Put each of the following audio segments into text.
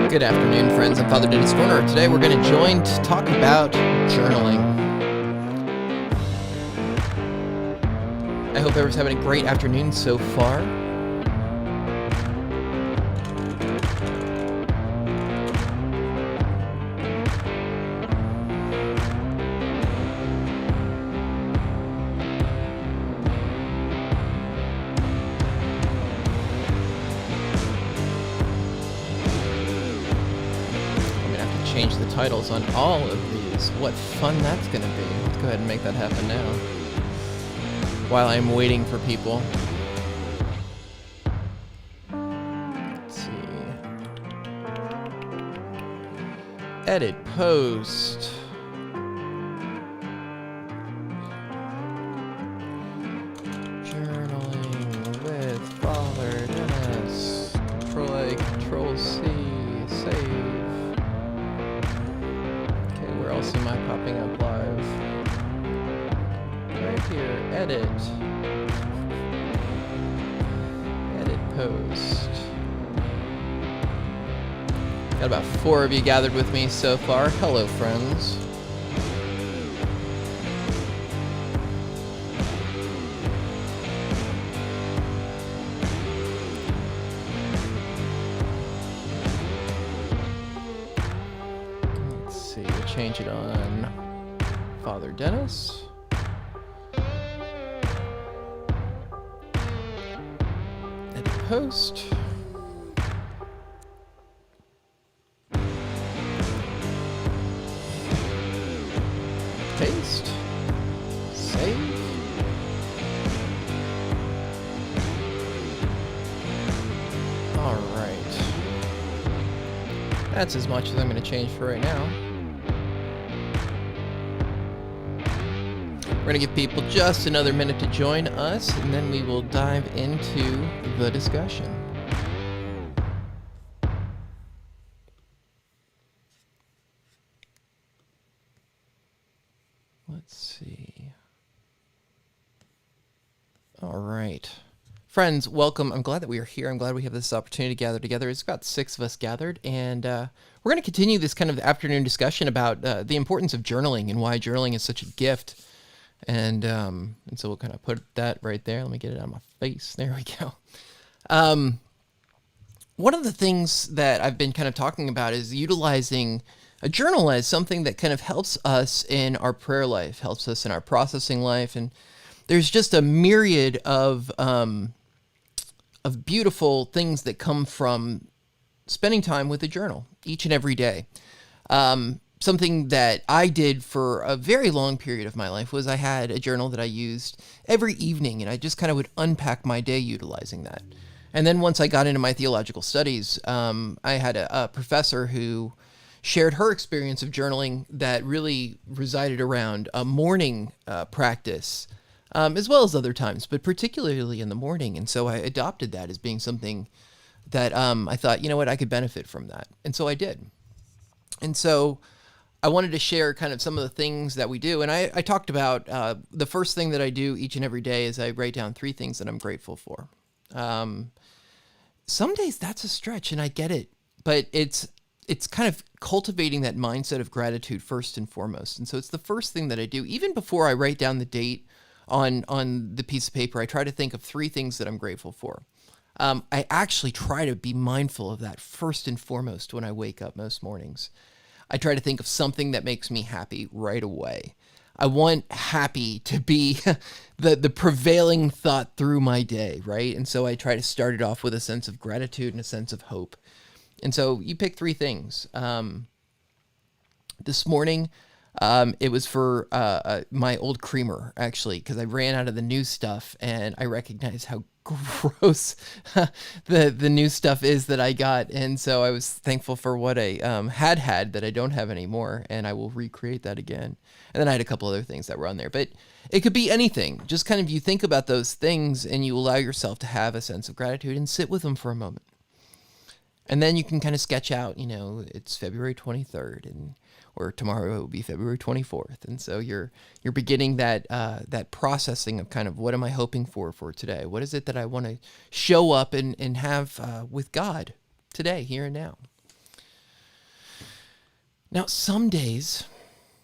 Good afternoon, friends. I'm Father Dennis Corner. Today we're going to join to talk about journaling. I hope everyone's having a great afternoon so far. Change the titles on all of these. What fun that's going to be. Let's go ahead and make that happen now while I'm waiting for people. Let's see. Edit post. Journaling with Father Dennis. Control A, Control C, save. Where else am I popping up live? Right here, edit. Edit post. Got about 4 of you gathered with me so far. Hello, friends. Change it on Father Dennis. Edit post. Paste. Save. All right. That's as much as I'm going to change for right now. We're going to give people just another minute to join us, and then we will dive into the discussion. Let's see. All right. Friends, welcome. I'm glad that we are here. I'm glad we have this opportunity to gather together. It's about 6 of us gathered, and we're going to continue this kind of afternoon discussion about the importance of journaling and why journaling is such a gift. And so we'll kind of put that right there. Let me get it out of my face. There we go. One of the things that I've been kind of talking about is utilizing a journal as something that kind of helps us in our prayer life, helps us in our processing life. And there's just a myriad of beautiful things that come from spending time with a journal each and every day. Something that I did for a very long period of my life was I had a journal that I used every evening, and I just kind of would unpack my day utilizing that. And then once I got into my theological studies, I had a professor who shared her experience of journaling that really resided around a morning practice, as well as other times, but particularly in the morning. And so I adopted that as being something that I thought, you know what, I could benefit from that. And so I did. And so I wanted to share kind of some of the things that we do. And I talked about the first thing that I do each and every day is I write down 3 things that I'm grateful for. Some days that's a stretch, and I get it, but it's kind of cultivating that mindset of gratitude first and foremost. And so it's the first thing that I do. Even before I write down the date on the piece of paper, I try to think of 3 things that I'm grateful for. I actually try to be mindful of that first and foremost when I wake up most mornings. I try to think of something that makes me happy right away. I want happy to be the prevailing thought through my day, right? And so I try to start it off with a sense of gratitude and a sense of hope. And so you pick 3 things. This morning, it was for my old creamer, actually, because I ran out of the new stuff, and I recognized how gross the new stuff is that I got. And so I was thankful for what I had that I don't have anymore, and I will recreate that again. And then I had a couple other things that were on there, but it could be anything. Just kind of you think about those things and you allow yourself to have a sense of gratitude and sit with them for a moment. And then you can kind of sketch out, it's February 23rd, and or tomorrow it will be February 24th. And so you're beginning that processing of kind of what am I hoping for today? What is it that I want to show up and have with God today, here and now? Now, some days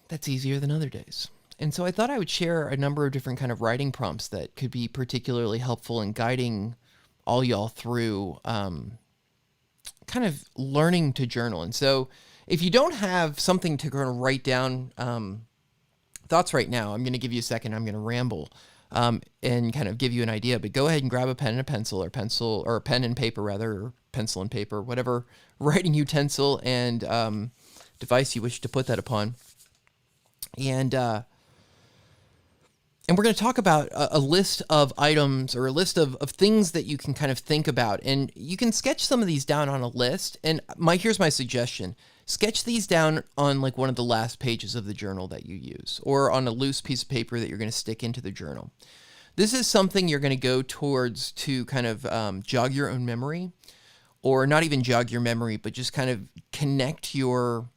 that's easier than other days. And so I thought I would share a number of different kind of writing prompts that could be particularly helpful in guiding all y'all through kind of learning to journal. And so if you don't have something to kind of write down thoughts right now, I'm going to give you a second. I'm going to ramble and kind of give you an idea. But go ahead and grab a pen and a pencil, or a pen and paper rather, or pencil and paper, whatever writing utensil and device you wish to put that upon. And we're going to talk about a list of items or a list of things that you can kind of think about. And you can sketch some of these down on a list. And here's my suggestion. Sketch these down on like one of the last pages of the journal that you use, or on a loose piece of paper that you're going to stick into the journal. This is something you're going to go towards to kind of jog your own memory, or not even jog your memory, but just kind of connect you're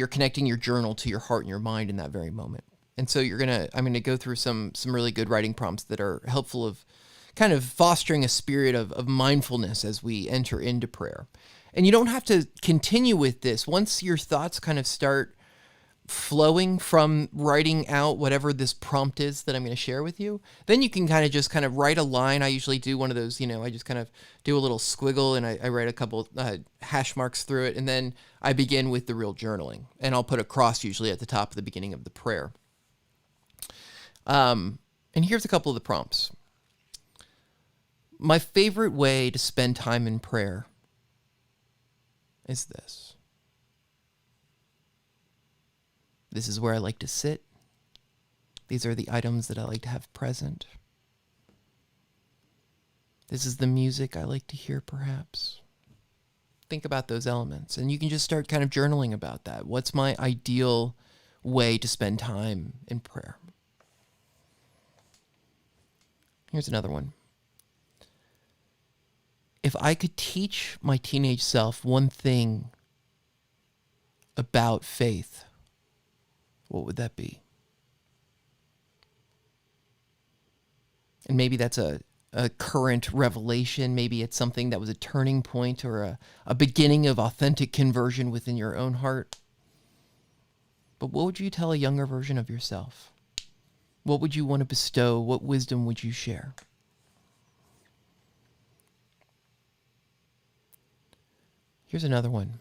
connecting your journal to your heart and your mind in that very moment. And so I'm going to go through some really good writing prompts that are helpful of kind of fostering a spirit of mindfulness as we enter into prayer. And you don't have to continue with this. Once your thoughts kind of start flowing from writing out whatever this prompt is that I'm going to share with you, then you can kind of write a line. I usually do one of those, I just kind of do a little squiggle and I write a couple hash marks through it. And then I begin with the real journaling, and I'll put a cross usually at the top of the beginning of the prayer. And here's a couple of the prompts. My favorite way to spend time in prayer is this. This is where I like to sit. These are the items that I like to have present. This is the music I like to hear, perhaps. Think about those elements, and you can just start kind of journaling about that. What's my ideal way to spend time in prayer? Here's another one. If I could teach my teenage self one thing about faith, what would that be? And maybe that's a current revelation. Maybe it's something that was a turning point or a beginning of authentic conversion within your own heart. But what would you tell a younger version of yourself? What would you want to bestow? What wisdom would you share? Here's another one.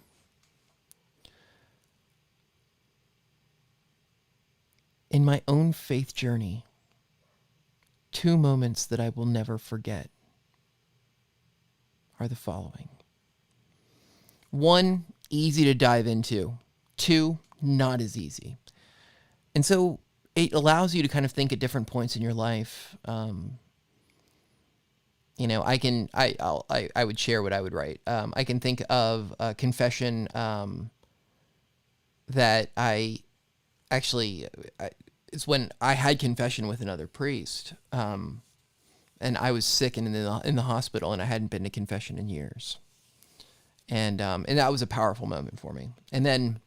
In my own faith journey, 2 moments that I will never forget are the following. 1, easy to dive into. 2, not as easy. And so it allows you to kind of think at different points in your life. I would share what I would write. I can think of a confession that it's when I had confession with another priest, and I was sick and in the hospital, and I hadn't been to confession in years, and that was a powerful moment for me. And then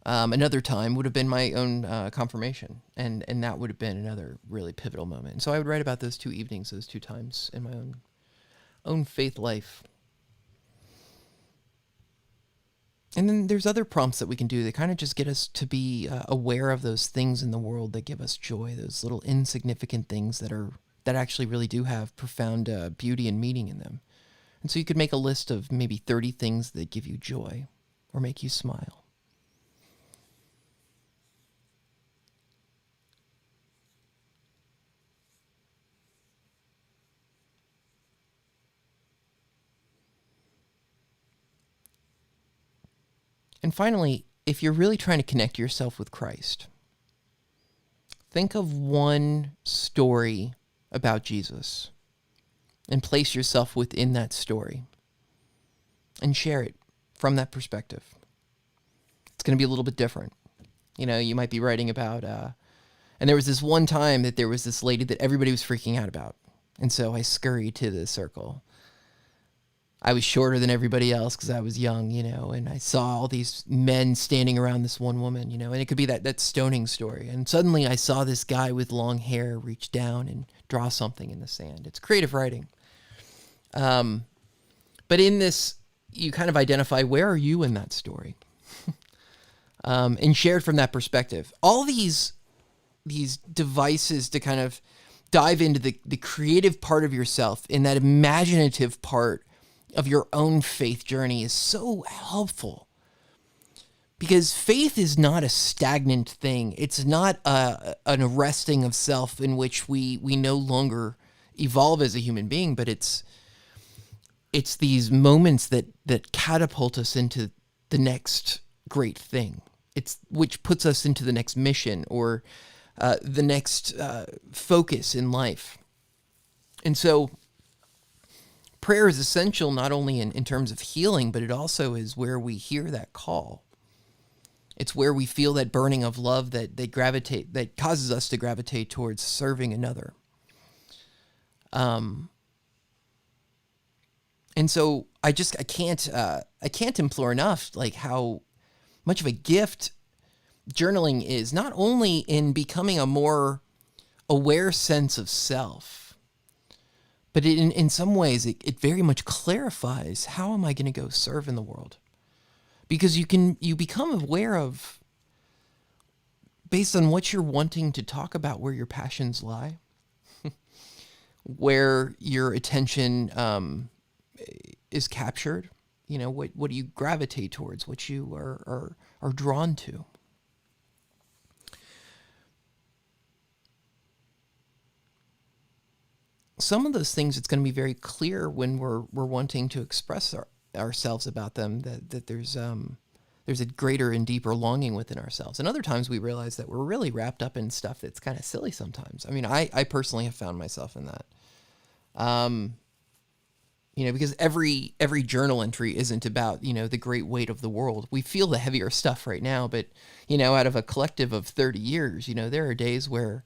another time would have been my own confirmation, and that would have been another really pivotal moment. And so I would write about those 2 evenings, those 2 times in my own faith life. And then there's other prompts that we can do that kind of just get us to be aware of those things in the world that give us joy, those little insignificant things that actually really do have profound beauty and meaning in them. And so you could make a list of maybe 30 things that give you joy or make you smile. And finally, if you're really trying to connect yourself with Christ, think of one story about Jesus and place yourself within that story and share it from that perspective. It's going to be a little bit different. You might be writing about, and there was this one time that there was this lady that everybody was freaking out about. And so I scurried to the circle. I was shorter than everybody else because I was young, and I saw all these men standing around this one woman, and it could be that stoning story. And suddenly I saw this guy with long hair reach down and draw something in the sand. It's creative writing. But in this you kind of identify, where are you in that story? And shared from that perspective. All these devices to kind of dive into the creative part of yourself, in that imaginative part of your own faith journey, is so helpful. Because faith is not a stagnant thing. It's not an arresting of self in which we no longer evolve as a human being, but it's these moments that catapult us into the next great thing. It's which puts us into the next mission, or the next focus in life. And so prayer is essential, not only in terms of healing, but it also is where we hear that call. It's where we feel that burning of love that causes us to gravitate towards serving another. And so I can't implore enough, like, how much of a gift journaling is, not only in becoming a more aware sense of self, but in some ways it very much clarifies, how am I going to go serve in the world? Because you become aware of, based on what you're wanting to talk about, where your passions lie, where your attention is captured. What do you gravitate towards, what you are drawn to. Some of those things, it's going to be very clear when we're wanting to express ourselves about them, that there's a greater and deeper longing within ourselves. And other times we realize that we're really wrapped up in stuff that's kind of silly sometimes. I mean, I personally have found myself in that. Because every journal entry isn't about, the great weight of the world. We feel the heavier stuff right now, but, out of a collective of 30 years, there are days where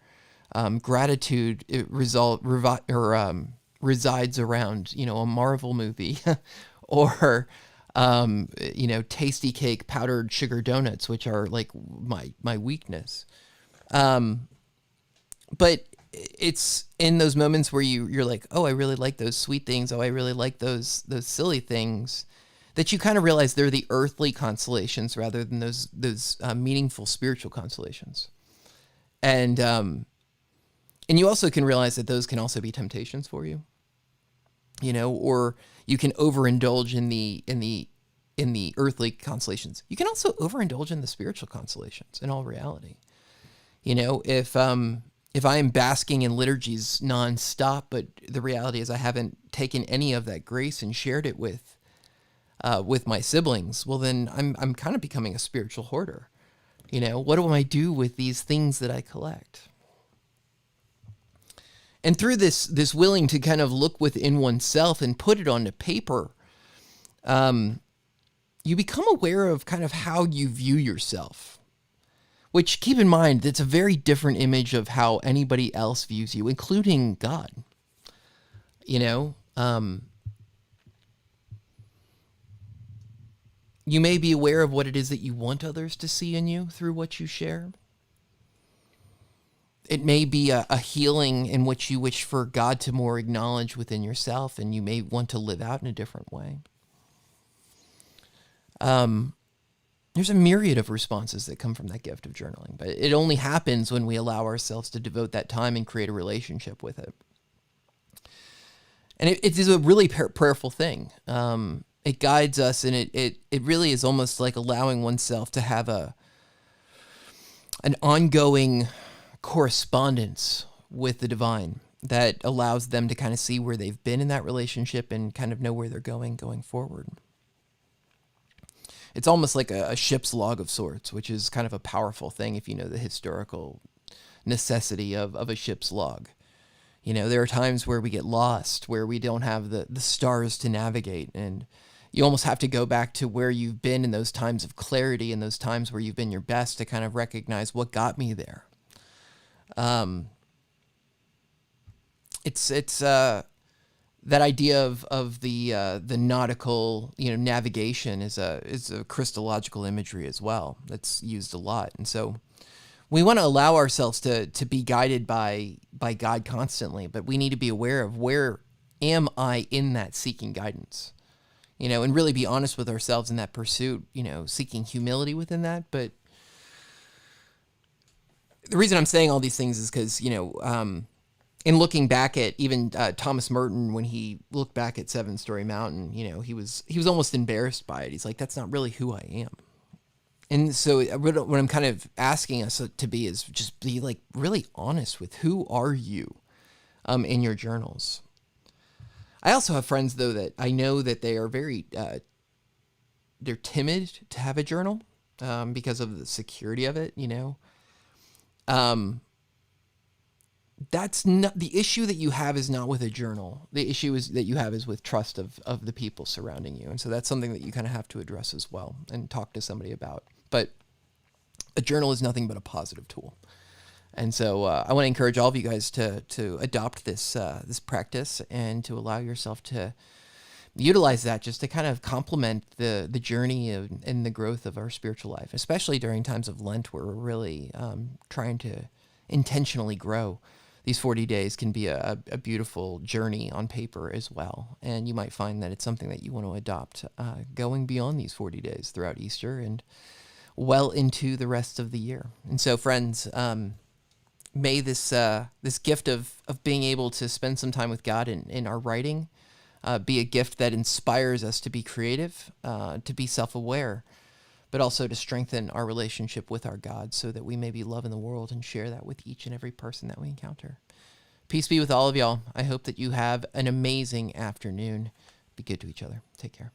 gratitude resides around, a Marvel movie or, tasty cake, powdered sugar donuts, which are like my weakness. But it's in those moments where you're like, oh, I really like those sweet things. Oh, I really like those silly things, that you kind of realize they're the earthly consolations rather than those meaningful spiritual consolations. And you also can realize that those can also be temptations for you, or you can overindulge in the earthly consolations. You can also overindulge in the spiritual consolations, in all reality. If I am basking in liturgies nonstop, but the reality is I haven't taken any of that grace and shared it with my siblings, well, then I'm kind of becoming a spiritual hoarder. What do I do with these things that I collect? And through this willing to kind of look within oneself and put it onto paper, you become aware of kind of how you view yourself. Which, keep in mind, that's a very different image of how anybody else views you, including God. You may be aware of what it is that you want others to see in you through what you share. It may be a healing in which you wish for God to more acknowledge within yourself, and you may want to live out in a different way. There's a myriad of responses that come from that gift of journaling, but it only happens when we allow ourselves to devote that time and create a relationship with it. And it is a really prayerful thing. It guides us, and it really is almost like allowing oneself to have an ongoing correspondence with the divine that allows them to kind of see where they've been in that relationship and kind of know where they're going forward. It's almost like a ship's log of sorts, which is kind of a powerful thing if you know the historical necessity of a ship's log. There are times where we get lost, where we don't have the stars to navigate, and you almost have to go back to where you've been in those times of clarity and those times where you've been your best to kind of recognize what got me there. It's that idea of the nautical, navigation is a Christological imagery as well. That's used a lot. And so we want to allow ourselves to be guided by God constantly, but we need to be aware of, where am I in that seeking guidance? and really be honest with ourselves in that pursuit, seeking humility within that. But the reason I'm saying all these things is because, in looking back at even Thomas Merton, when he looked back at Seven Storey Mountain, he was almost embarrassed by it. He's like, that's not really who I am. And so what I'm kind of asking us to be is just be like really honest with who are you in your journals. I also have friends, though, that I know that they are very, they're timid to have a journal because of the security of it, That's not the issue that you have is not with a journal. The issue is that you have is with trust of the people surrounding you. And so that's something that you kind of have to address as well and talk to somebody about. But a journal is nothing but a positive tool. And so I want to encourage all of you guys to adopt this practice and to allow yourself to utilize that just to kind of complement the journey and the growth of our spiritual life, especially during times of Lent where we're really trying to intentionally grow. These 40 days can be a beautiful journey on paper as well. And you might find that it's something that you want to adopt going beyond these 40 days throughout Easter and well into the rest of the year. And so, friends, may this gift of being able to spend some time with God in our writing be a gift that inspires us to be creative, to be self-aware, but also to strengthen our relationship with our God so that we may be loving the world and share that with each and every person that we encounter. Peace be with all of y'all. I hope that you have an amazing afternoon. Be good to each other. Take care.